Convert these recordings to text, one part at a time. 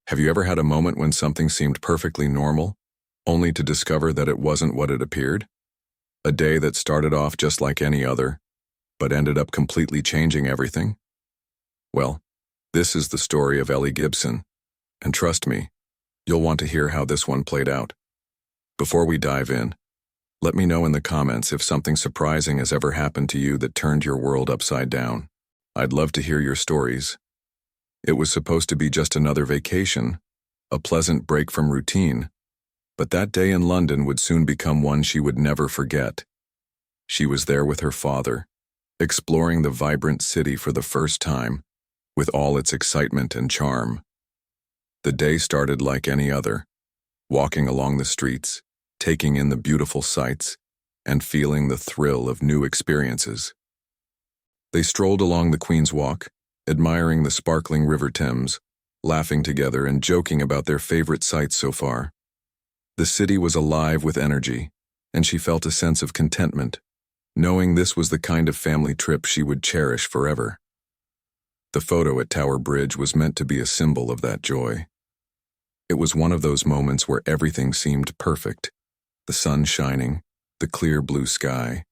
Have you ever had a moment when something seemed perfectly normal, only to discover that it wasn't what it appeared? A day that started off just like any other, but ended up completely changing everything? Well, this is the story of Ellie Gibson, and trust me, you'll want to hear how this one played out. Before we dive in, let me know in the comments if something surprising has ever happened to you that turned your world upside down. I'd love to hear your stories. It was supposed to be just another vacation, a pleasant break from routine, but that day in London would soon become one she would never forget. She was there with her father, exploring the vibrant city for the first time, with all its excitement and charm. The day started like any other, walking along the streets, taking in the beautiful sights, and feeling the thrill of new experiences. They strolled along the Queen's Walk, admiring the sparkling River Thames, laughing together and joking about their favorite sights so far. The city was alive with energy, and she felt a sense of contentment, knowing this was the kind of family trip she would cherish forever. The photo at Tower Bridge was meant to be a symbol of that joy. It was one of those moments where everything seemed perfect: the sun shining, the clear blue sky,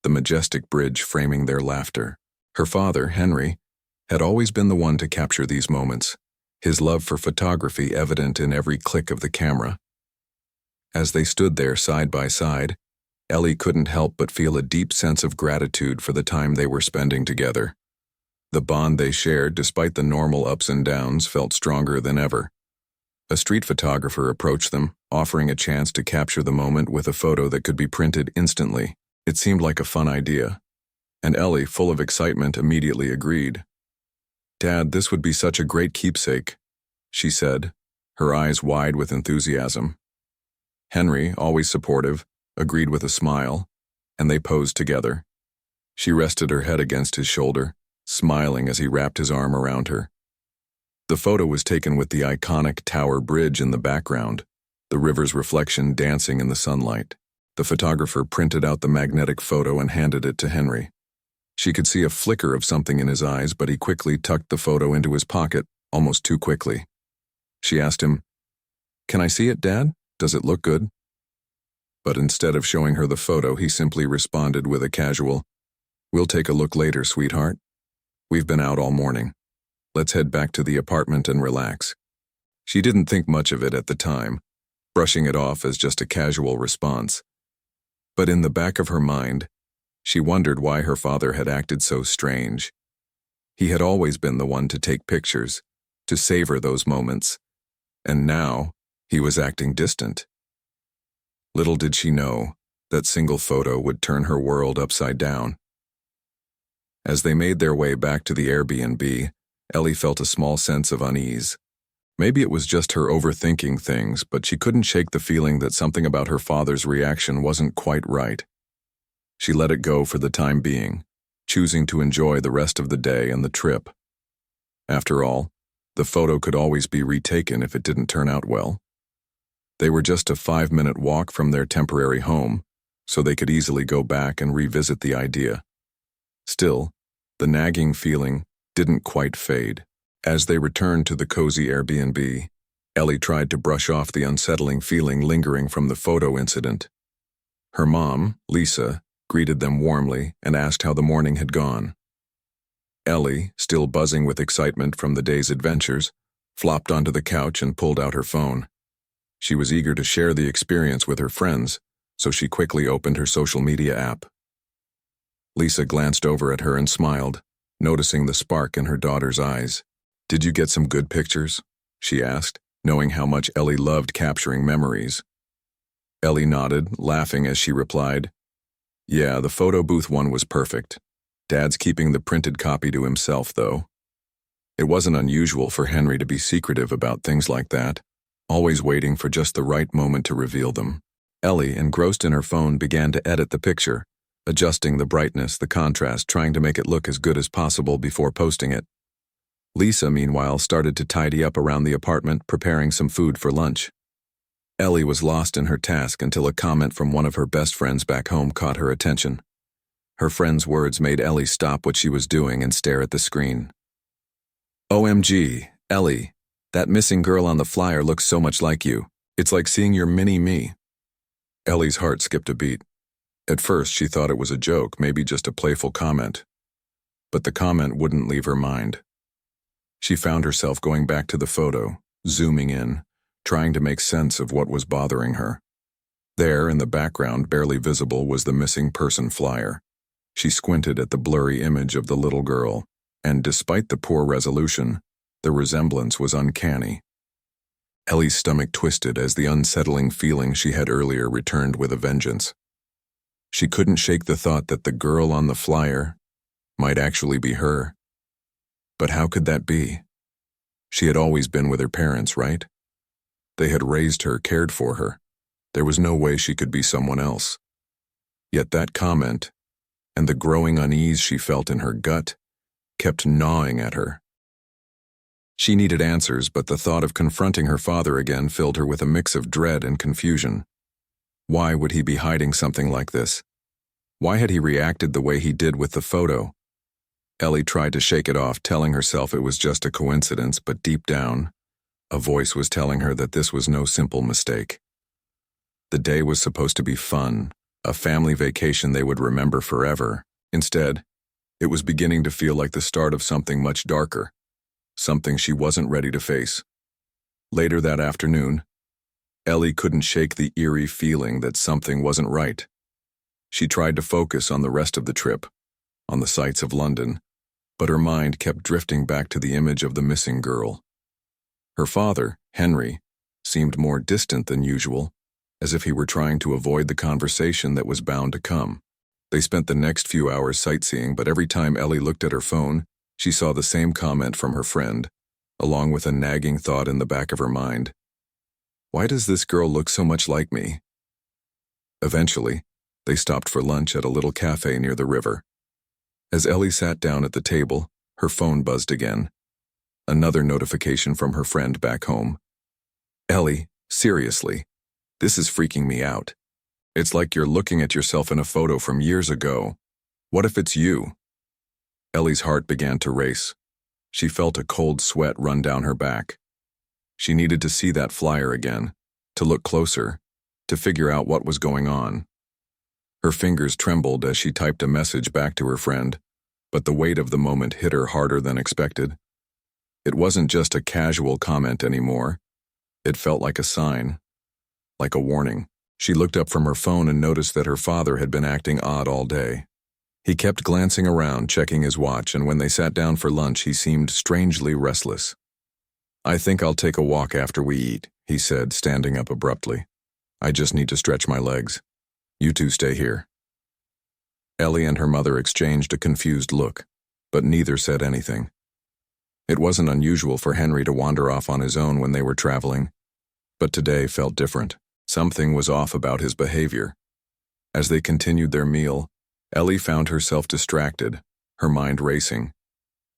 the majestic bridge framing their laughter. Her father, Henry, had always been the one to capture these moments, his love for photography evident in every click of the camera. As they stood there side by side, Ellie couldn't help but feel a deep sense of gratitude for the time they were spending together. The bond they shared, despite the normal ups and downs, felt stronger than ever. A street photographer approached them, offering a chance to capture the moment with a photo that could be printed instantly. It seemed like a fun idea, and Ellie, full of excitement, immediately agreed. "Dad, this would be such a great keepsake," she said, her eyes wide with enthusiasm. Henry, always supportive, agreed with a smile, and they posed together. She rested her head against his shoulder, smiling as he wrapped his arm around her. The photo was taken with the iconic Tower Bridge in the background, the river's reflection dancing in the sunlight. The photographer printed out the magnetic photo and handed it to Henry. She could see a flicker of something in his eyes, but he quickly tucked the photo into his pocket, almost too quickly. She asked him, "Can I see it, Dad? Does it look good?" But instead of showing her the photo, he simply responded with a casual, "We'll take a look later, sweetheart. We've been out all morning. Let's head back to the apartment and relax." She didn't think much of it at the time, brushing it off as just a casual response. But in the back of her mind, she wondered why her father had acted so strange. He had always been the one to take pictures, to savor those moments, and now he was acting distant. Little did she know that single photo would turn her world upside down. As they made their way back to the Airbnb, Ellie felt a small sense of unease. Maybe it was just her overthinking things, but she couldn't shake the feeling that something about her father's reaction wasn't quite right. She let it go for the time being, choosing to enjoy the rest of the day and the trip. After all, the photo could always be retaken if it didn't turn out well. They were just a 5-minute walk from their temporary home, so they could easily go back and revisit the idea. Still, the nagging feeling didn't quite fade. As they returned to the cozy Airbnb, Ellie tried to brush off the unsettling feeling lingering from the photo incident. Her mom, Lisa, greeted them warmly and asked how the morning had gone. Ellie, still buzzing with excitement from the day's adventures, flopped onto the couch and pulled out her phone. She was eager to share the experience with her friends, so she quickly opened her social media app. Lisa glanced over at her and smiled, noticing the spark in her daughter's eyes. "Did you get some good pictures?" she asked, knowing how much Ellie loved capturing memories. Ellie nodded, laughing as she replied, "Yeah, the photo booth one was perfect. Dad's keeping the printed copy to himself, though." It wasn't unusual for Henry to be secretive about things like that, always waiting for just the right moment to reveal them. Ellie, engrossed in her phone, began to edit the picture, adjusting the brightness, the contrast, trying to make it look as good as possible before posting it. Lisa, meanwhile, started to tidy up around the apartment, preparing some food for lunch. Ellie was lost in her task until a comment from one of her best friends back home caught her attention. Her friend's words made Ellie stop what she was doing and stare at the screen. "OMG, Ellie, That missing girl on the flyer looks so much like you. It's like seeing your mini-me. Ellie's heart skipped a beat. At first, she thought it was a joke, maybe just a playful comment. But the comment wouldn't leave her mind. She found herself going back to the photo, zooming in, trying to make sense of what was bothering her. There, in the background, barely visible, was the missing person flyer. She squinted at the blurry image of the little girl, and despite the poor resolution, the resemblance was uncanny. Ellie's stomach twisted as the unsettling feeling she had earlier returned with a vengeance. She couldn't shake the thought that the girl on the flyer might actually be her. But how could that be? She had always been with her parents, right? They had raised her, cared for her. There was no way she could be someone else. Yet that comment, and the growing unease she felt in her gut, kept gnawing at her. She needed answers, but the thought of confronting her father again filled her with a mix of dread and confusion. Why would he be hiding something like this? Why had he reacted the way he did with the photo? Ellie tried to shake it off, telling herself it was just a coincidence, but deep down, a voice was telling her that this was no simple mistake. The day was supposed to be fun, a family vacation they would remember forever. Instead, it was beginning to feel like the start of something much darker, something she wasn't ready to face. Later that afternoon, Ellie couldn't shake the eerie feeling that something wasn't right. She tried to focus on the rest of the trip, on the sights of London, but her mind kept drifting back to the image of the missing girl. Her father, Henry, seemed more distant than usual, as if he were trying to avoid the conversation that was bound to come. They spent the next few hours sightseeing, but every time Ellie looked at her phone, she saw the same comment from her friend, along with a nagging thought in the back of her mind. Why does this girl look so much like me? Eventually, they stopped for lunch at a little cafe near the river. As Ellie sat down at the table, her phone buzzed again. Another notification from her friend back home. Ellie, seriously, this is freaking me out. It's like you're looking at yourself in a photo from years ago. What if it's you? Ellie's heart began to race. She felt a cold sweat run down her back. She needed to see that flyer again, to look closer, to figure out what was going on. Her fingers trembled as she typed a message back to her friend, but the weight of the moment hit her harder than expected. It wasn't just a casual comment anymore. It felt like a sign, like a warning. She looked up from her phone and noticed that her father had been acting odd all day. He kept glancing around, checking his watch, and when they sat down for lunch, he seemed strangely restless. "I think I'll take a walk after we eat," he said, standing up abruptly. "I just need to stretch my legs. You two stay here." Ellie and her mother exchanged a confused look, but neither said anything. It wasn't unusual for Henry to wander off on his own when they were traveling, but today felt different. Something was off about his behavior. As they continued their meal, Ellie found herself distracted, her mind racing.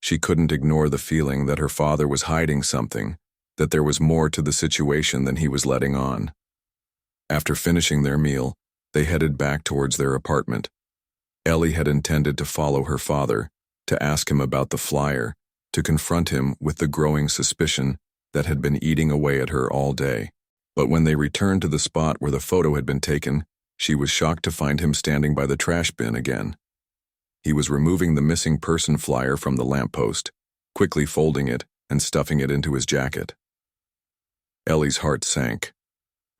She couldn't ignore the feeling that her father was hiding something, that there was more to the situation than he was letting on. After finishing their meal, they headed back towards their apartment. Ellie had intended to follow her father, to ask him about the flyer, to confront him with the growing suspicion that had been eating away at her all day. But when they returned to the spot where the photo had been taken, she was shocked to find him standing by the trash bin again. He was removing the missing person flyer from the lamppost, quickly folding it and stuffing it into his jacket. Ellie's heart sank.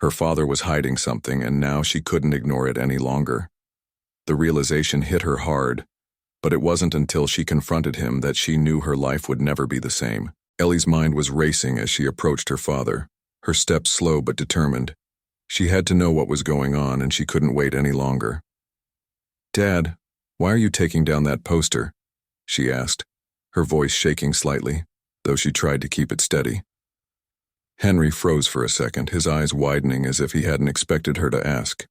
Her father was hiding something, and now she couldn't ignore it any longer. The realization hit her hard, but it wasn't until she confronted him that she knew her life would never be the same. Ellie's mind was racing as she approached her father, her steps slow but determined. She had to know what was going on, and she couldn't wait any longer. "Dad, why are you taking down that poster?" she asked, her voice shaking slightly, though she tried to keep it steady. Henry froze for a second, his eyes widening as if he hadn't expected her to ask.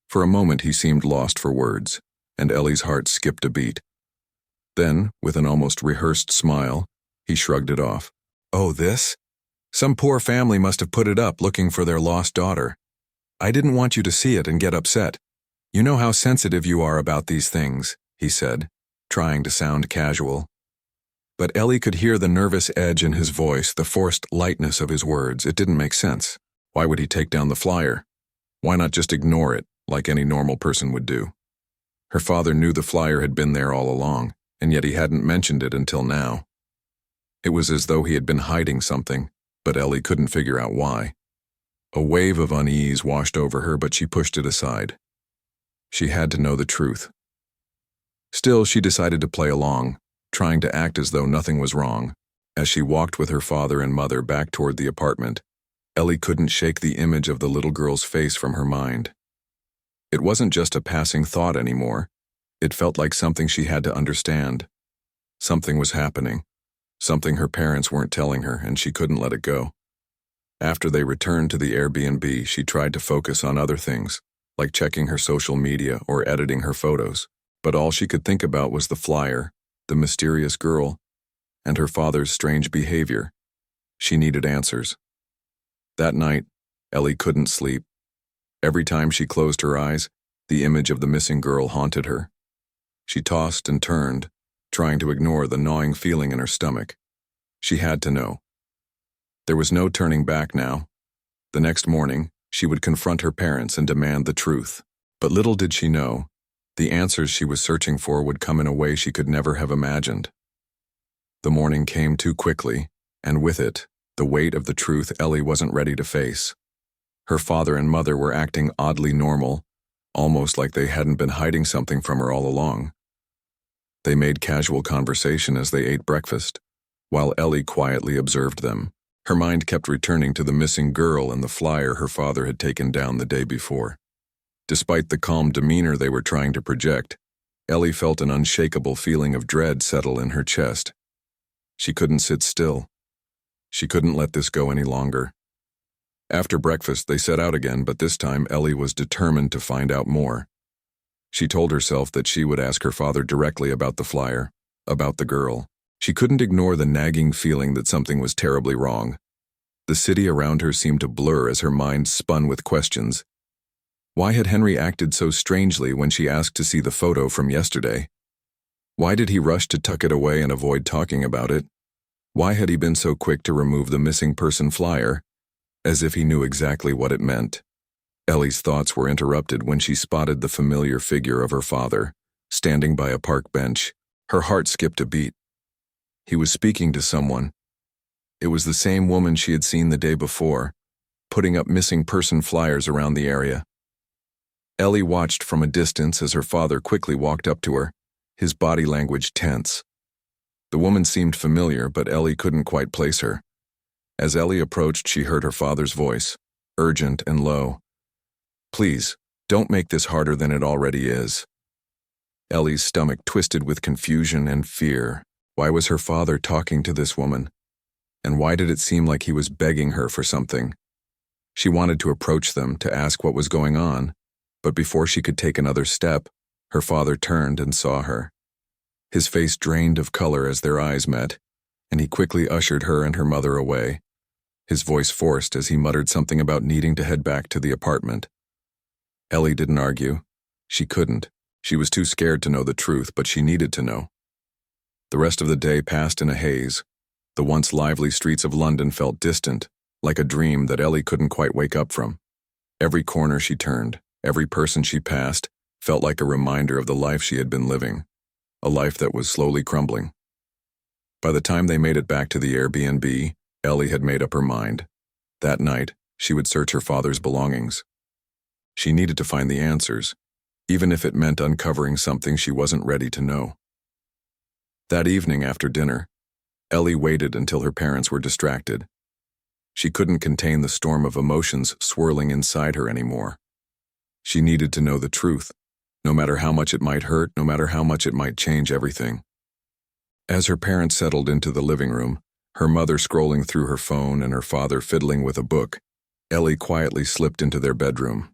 For a moment he seemed lost for words, and Ellie's heart skipped a beat. Then, with an almost rehearsed smile, he shrugged it off. "Oh, this? Some poor family must have put it up looking for their lost daughter. I didn't want you to see it and get upset. You know how sensitive you are about these things," he said, trying to sound casual. But Ellie could hear the nervous edge in his voice, the forced lightness of his words. It didn't make sense. Why would he take down the flyer? Why not just ignore it, like any normal person would do? Her father knew the flyer had been there all along, and yet he hadn't mentioned it until now. It was as though he had been hiding something, but Ellie couldn't figure out why. A wave of unease washed over her, but she pushed it aside. She had to know the truth. Still, she decided to play along, trying to act as though nothing was wrong. As she walked with her father and mother back toward the apartment, Ellie couldn't shake the image of the little girl's face from her mind. It wasn't just a passing thought anymore. It felt like something she had to understand. Something was happening. Something her parents weren't telling her, and she couldn't let it go. After they returned to the Airbnb, she tried to focus on other things, like checking her social media or editing her photos. But all she could think about was the flyer, the mysterious girl, and her father's strange behavior. She needed answers. That night, Ellie couldn't sleep. Every time she closed her eyes, the image of the missing girl haunted her. She tossed and turned, trying to ignore the gnawing feeling in her stomach. She had to know. There was no turning back now. The next morning, she would confront her parents and demand the truth. But little did she know, the answers she was searching for would come in a way she could never have imagined. The morning came too quickly, and with it, the weight of the truth Ellie wasn't ready to face. Her father and mother were acting oddly normal, almost like they hadn't been hiding something from her all along. They made casual conversation as they ate breakfast, while Ellie quietly observed them. Her mind kept returning to the missing girl and the flyer her father had taken down the day before. Despite the calm demeanor they were trying to project, Ellie felt an unshakable feeling of dread settle in her chest. She couldn't sit still. She couldn't let this go any longer. After breakfast, they set out again, but this time Ellie was determined to find out more. She told herself that she would ask her father directly about the flyer, about the girl. She couldn't ignore the nagging feeling that something was terribly wrong. The city around her seemed to blur as her mind spun with questions. Why had Henry acted so strangely when she asked to see the photo from yesterday? Why did he rush to tuck it away and avoid talking about it? Why had he been so quick to remove the missing person flyer, as if he knew exactly what it meant? Ellie's thoughts were interrupted when she spotted the familiar figure of her father, standing by a park bench. Her heart skipped a beat. He was speaking to someone. It was the same woman she had seen the day before, putting up missing person flyers around the area. Ellie watched from a distance as her father quickly walked up to her, his body language tense. The woman seemed familiar, but Ellie couldn't quite place her. As Ellie approached, she heard her father's voice, urgent and low. "Please, don't make this harder than it already is." Ellie's stomach twisted with confusion and fear. Why was her father talking to this woman? And why did it seem like he was begging her for something? She wanted to approach them to ask what was going on, but before she could take another step, her father turned and saw her. His face drained of color as their eyes met, and he quickly ushered her and her mother away, his voice forced as he muttered something about needing to head back to the apartment. Ellie didn't argue. She couldn't. She was too scared to know the truth, but she needed to know. The rest of the day passed in a haze. The once lively streets of London felt distant, like a dream that Ellie couldn't quite wake up from. Every corner she turned, every person she passed, felt like a reminder of the life she had been living, a life that was slowly crumbling. By the time they made it back to the Airbnb, Ellie had made up her mind. That night, she would search her father's belongings. She needed to find the answers, even if it meant uncovering something she wasn't ready to know. That evening after dinner, Ellie waited until her parents were distracted. She couldn't contain the storm of emotions swirling inside her anymore. She needed to know the truth, no matter how much it might hurt, no matter how much it might change everything. As her parents settled into the living room, her mother scrolling through her phone and her father fiddling with a book, Ellie quietly slipped into their bedroom.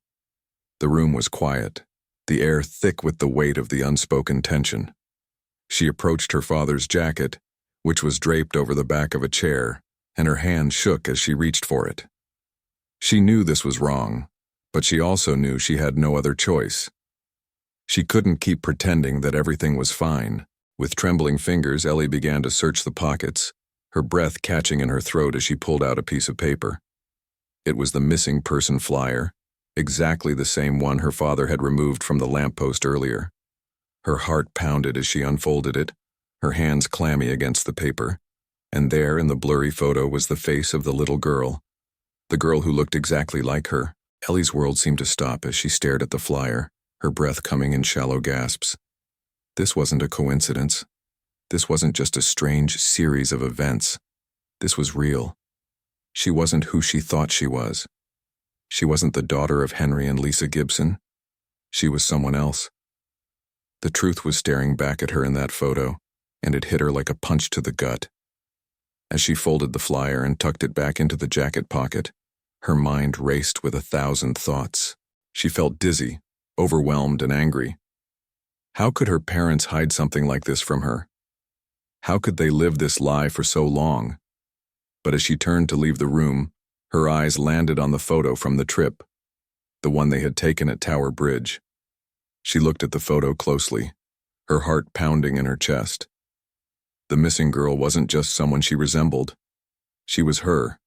The room was quiet, the air thick with the weight of the unspoken tension. She approached her father's jacket, which was draped over the back of a chair, and her hand shook as she reached for it. She knew this was wrong, but she also knew she had no other choice. She couldn't keep pretending that everything was fine. With trembling fingers, Ellie began to search the pockets, her breath catching in her throat as she pulled out a piece of paper. It was the missing person flyer, exactly the same one her father had removed from the lamppost earlier. Her heart pounded as she unfolded it, her hands clammy against the paper, and there in the blurry photo was the face of the little girl, the girl who looked exactly like her. Ellie's world seemed to stop as she stared at the flyer, her breath coming in shallow gasps. This wasn't a coincidence. This wasn't just a strange series of events. This was real. She wasn't who she thought she was. She wasn't the daughter of Henry and Lisa Gibson. She was someone else. The truth was staring back at her in that photo, and it hit her like a punch to the gut. As she folded the flyer and tucked it back into the jacket pocket, her mind raced with 1,000 thoughts. She felt dizzy, overwhelmed, and angry. How could her parents hide something like this from her? How could they live this lie for so long? But as she turned to leave the room, her eyes landed on the photo from the trip, the one they had taken at Tower Bridge. She looked at the photo closely, her heart pounding in her chest. The missing girl wasn't just someone she resembled. She was her.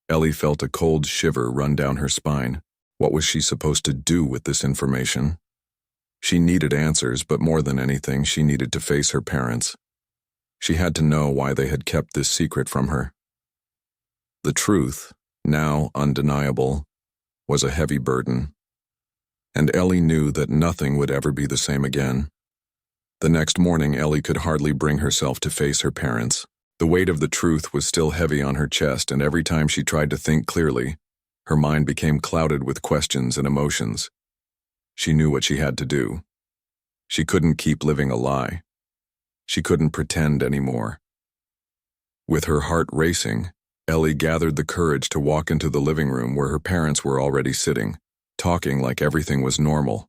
Ellie felt a cold shiver run down her spine. What was she supposed to do with this information? She needed answers, but more than anything, she needed to face her parents. She had to know why they had kept this secret from her. The truth, now undeniable, was a heavy burden. And Ellie knew that nothing would ever be the same again. The next morning, Ellie could hardly bring herself to face her parents. The weight of the truth was still heavy on her chest, and every time she tried to think clearly, her mind became clouded with questions and emotions. She knew what she had to do. She couldn't keep living a lie. She couldn't pretend anymore. With her heart racing, Ellie gathered the courage to walk into the living room where her parents were already sitting, talking like everything was normal.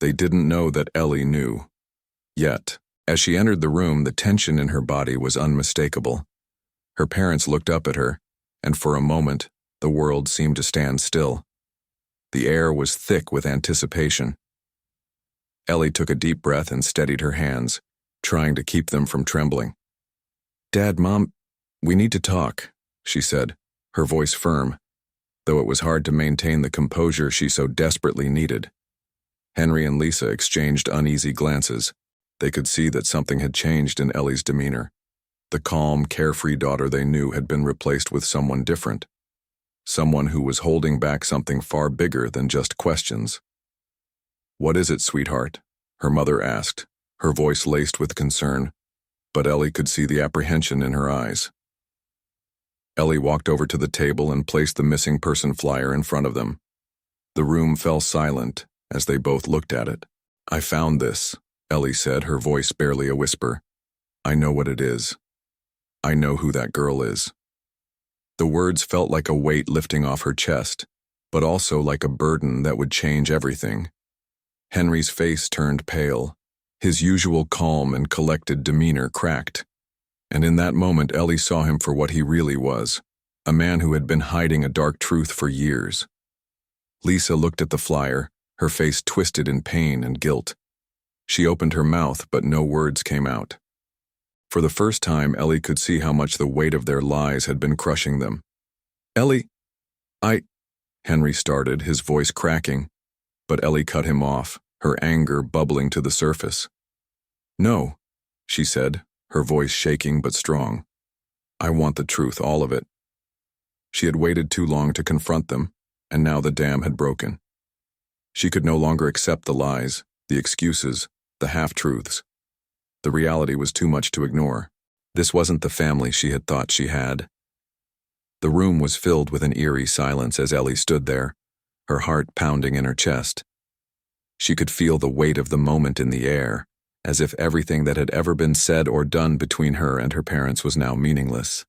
They didn't know that Ellie knew. Yet, as she entered the room, the tension in her body was unmistakable. Her parents looked up at her, and for a moment, the world seemed to stand still. The air was thick with anticipation. Ellie took a deep breath and steadied her hands, trying to keep them from trembling. "Dad, Mom, we need to talk," she said, her voice firm, though it was hard to maintain the composure she so desperately needed. Henry and Lisa exchanged uneasy glances. They could see that something had changed in Ellie's demeanor. The calm, carefree daughter they knew had been replaced with someone different. Someone who was holding back something far bigger than just questions. "What is it, sweetheart?" her mother asked, her voice laced with concern, but Ellie could see the apprehension in her eyes. Ellie walked over to the table and placed the missing person flyer in front of them. The room fell silent as they both looked at it. "I found this," Ellie said, her voice barely a whisper. "I know what it is. I know who that girl is." The words felt like a weight lifting off her chest, but also like a burden that would change everything. Henry's face turned pale. His usual calm and collected demeanor cracked. And in that moment, Ellie saw him for what he really was, a man who had been hiding a dark truth for years. Lisa looked at the flyer, her face twisted in pain and guilt. She opened her mouth, but no words came out. For the first time, Ellie could see how much the weight of their lies had been crushing them. "Ellie, Henry started, his voice cracking, but Ellie cut him off, her anger bubbling to the surface. "No," she said, her voice shaking but strong. "I want the truth, all of it." She had waited too long to confront them, and now the dam had broken. She could no longer accept the lies, the excuses, the half-truths. The reality was too much to ignore. This wasn't the family she had thought she had. The room was filled with an eerie silence as Ellie stood there, her heart pounding in her chest. She could feel the weight of the moment in the air, as if everything that had ever been said or done between her and her parents was now meaningless.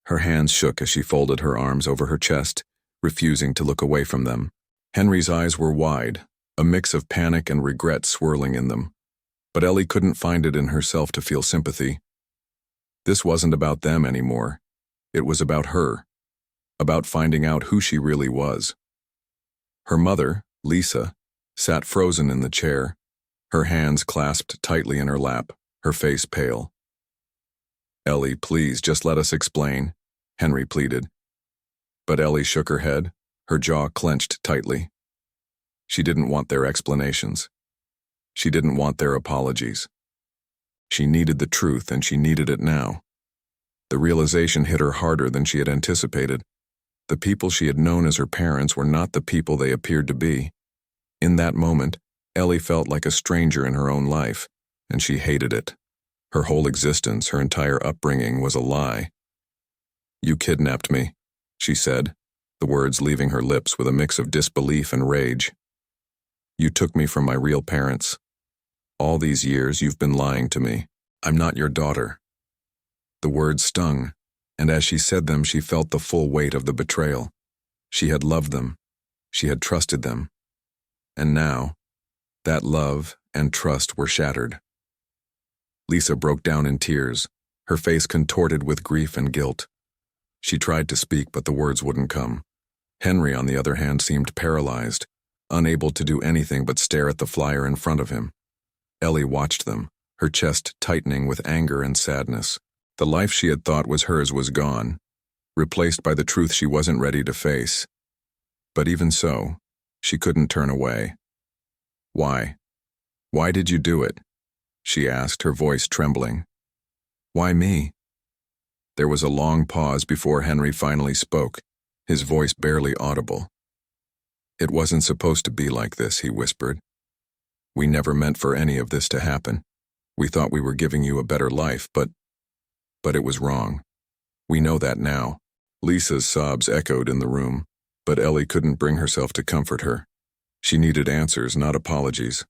Her hands shook as she folded her arms over her chest, refusing to look away from them. Henry's eyes were wide, a mix of panic and regret swirling in them. But Ellie couldn't find it in herself to feel sympathy. This wasn't about them anymore. It was about her, about finding out who she really was. Her mother, Lisa, sat frozen in the chair, her hands clasped tightly in her lap, her face pale. "Ellie, please, just let us explain," Henry pleaded. But Ellie shook her head, her jaw clenched tightly. She didn't want their explanations. She didn't want their apologies. She needed the truth, and she needed it now. The realization hit her harder than she had anticipated. The people she had known as her parents were not the people they appeared to be. In that moment, Ellie felt like a stranger in her own life, and she hated it. Her whole existence, her entire upbringing, was a lie. "You kidnapped me," she said, the words leaving her lips with a mix of disbelief and rage. "You took me from my real parents. All these years you've been lying to me. I'm not your daughter." The words stung, and as she said them, she felt the full weight of the betrayal. She had loved them. She had trusted them. And now, that love and trust were shattered. Lisa broke down in tears, her face contorted with grief and guilt. She tried to speak, but the words wouldn't come. Henry, on the other hand, seemed paralyzed, unable to do anything but stare at the flyer in front of him. Ellie watched them, her chest tightening with anger and sadness. The life she had thought was hers was gone, replaced by the truth she wasn't ready to face. But even so, she couldn't turn away. "Why? Why did you do it?" she asked, her voice trembling. "Why me?" There was a long pause before Henry finally spoke, his voice barely audible. "It wasn't supposed to be like this," he whispered. "We never meant for any of this to happen. We thought we were giving you a better life, but it was wrong. We know that now." Lisa's sobs echoed in the room, but Ellie couldn't bring herself to comfort her. She needed answers, not apologies.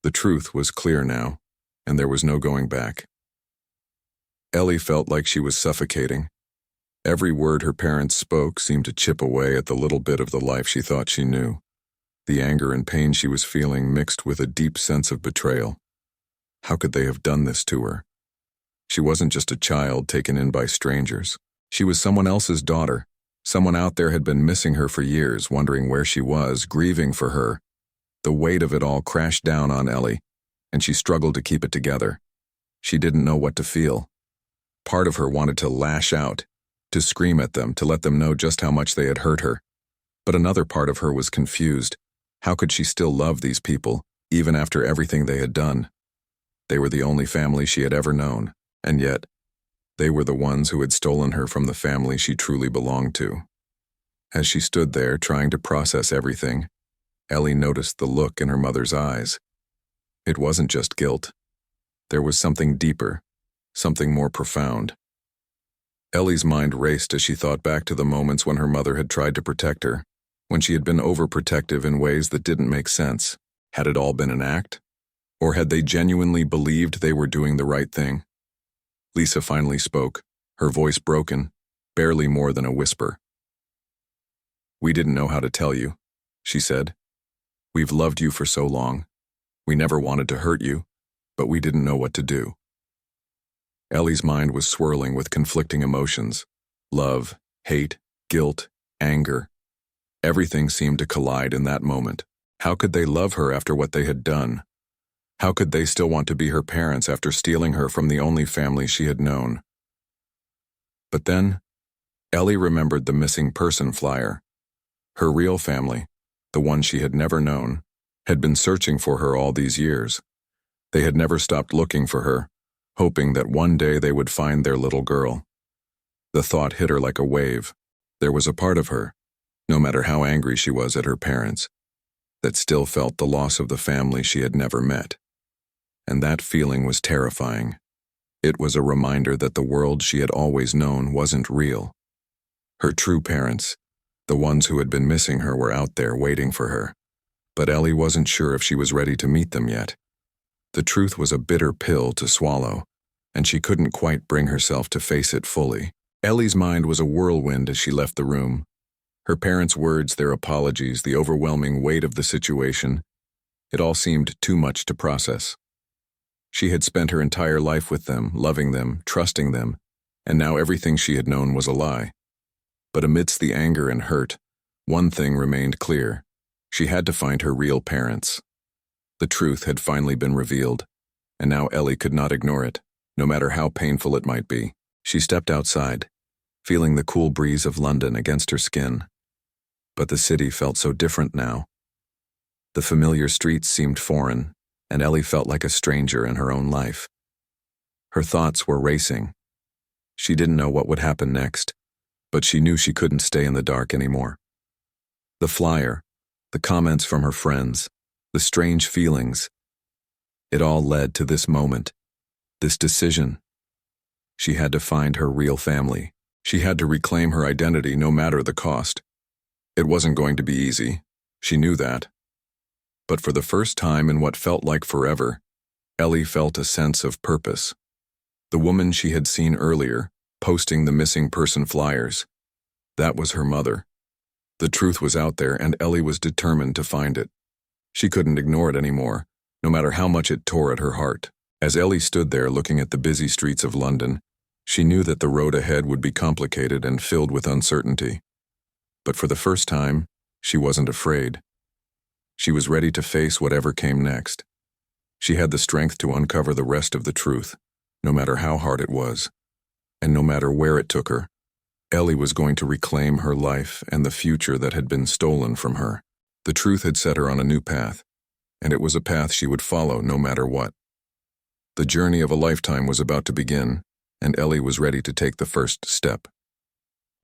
The truth was clear now, and there was no going back. Ellie felt like she was suffocating. Every word her parents spoke seemed to chip away at the little bit of the life she thought she knew. The anger and pain she was feeling mixed with a deep sense of betrayal. How could they have done this to her? She wasn't just a child taken in by strangers. She was someone else's daughter. Someone out there had been missing her for years, wondering where she was, grieving for her. The weight of it all crashed down on Ellie, and she struggled to keep it together. She didn't know what to feel. Part of her wanted to lash out, to scream at them, to let them know just how much they had hurt her. But another part of her was confused. How could she still love these people, even after everything they had done? They were the only family she had ever known, and yet, they were the ones who had stolen her from the family she truly belonged to. As she stood there, trying to process everything, Ellie noticed the look in her mother's eyes. It wasn't just guilt. There was something deeper, something more profound. Ellie's mind raced as she thought back to the moments when her mother had tried to protect her, when she had been overprotective in ways that didn't make sense. Had it all been an act? Or had they genuinely believed they were doing the right thing? Lisa finally spoke, her voice broken, barely more than a whisper. "We didn't know how to tell you," she said. "We've loved you for so long. We never wanted to hurt you, but we didn't know what to do." Ellie's mind was swirling with conflicting emotions. Love, hate, guilt, anger. Everything seemed to collide in that moment. How could they love her after what they had done? How could they still want to be her parents after stealing her from the only family she had known? But then, Ellie remembered the missing person flyer. Her real family, the one she had never known, had been searching for her all these years. They had never stopped looking for her, hoping that one day they would find their little girl. The thought hit her like a wave. There was a part of her, no matter how angry she was at her parents, that still felt the loss of the family she had never met. And that feeling was terrifying. It was a reminder that the world she had always known wasn't real. Her true parents, the ones who had been missing her, were out there waiting for her. But Ellie wasn't sure if she was ready to meet them yet. The truth was a bitter pill to swallow, and she couldn't quite bring herself to face it fully. Ellie's mind was a whirlwind as she left the room. Her parents' words, their apologies, the overwhelming weight of the situation, it all seemed too much to process. She had spent her entire life with them, loving them, trusting them, and now everything she had known was a lie. But amidst the anger and hurt, one thing remained clear. She had to find her real parents. The truth had finally been revealed. and now Ellie could not ignore it, no matter how painful it might be. She stepped outside, feeling the cool breeze of London against her skin. But the city felt so different now. The familiar streets seemed foreign, and Ellie felt like a stranger in her own life. Her thoughts were racing. She didn't know what would happen next, but she knew she couldn't stay in the dark anymore. The flyer, the comments from her friends, the strange feelings, it all led to this moment, this decision. She had to find her real family. She had to reclaim her identity no matter the cost. It wasn't going to be easy. She knew that. But for the first time in what felt like forever, Ellie felt a sense of purpose. The woman she had seen earlier, posting the missing person flyers, that was her mother. The truth was out there, and Ellie was determined to find it. She couldn't ignore it anymore, no matter how much it tore at her heart. As Ellie stood there looking at the busy streets of London, she knew that the road ahead would be complicated and filled with uncertainty. But for the first time, she wasn't afraid. She was ready to face whatever came next. She had the strength to uncover the rest of the truth, no matter how hard it was, and no matter where it took her. Ellie was going to reclaim her life and the future that had been stolen from her. The truth had set her on a new path, and it was a path she would follow no matter what. The journey of a lifetime was about to begin, and Ellie was ready to take the first step.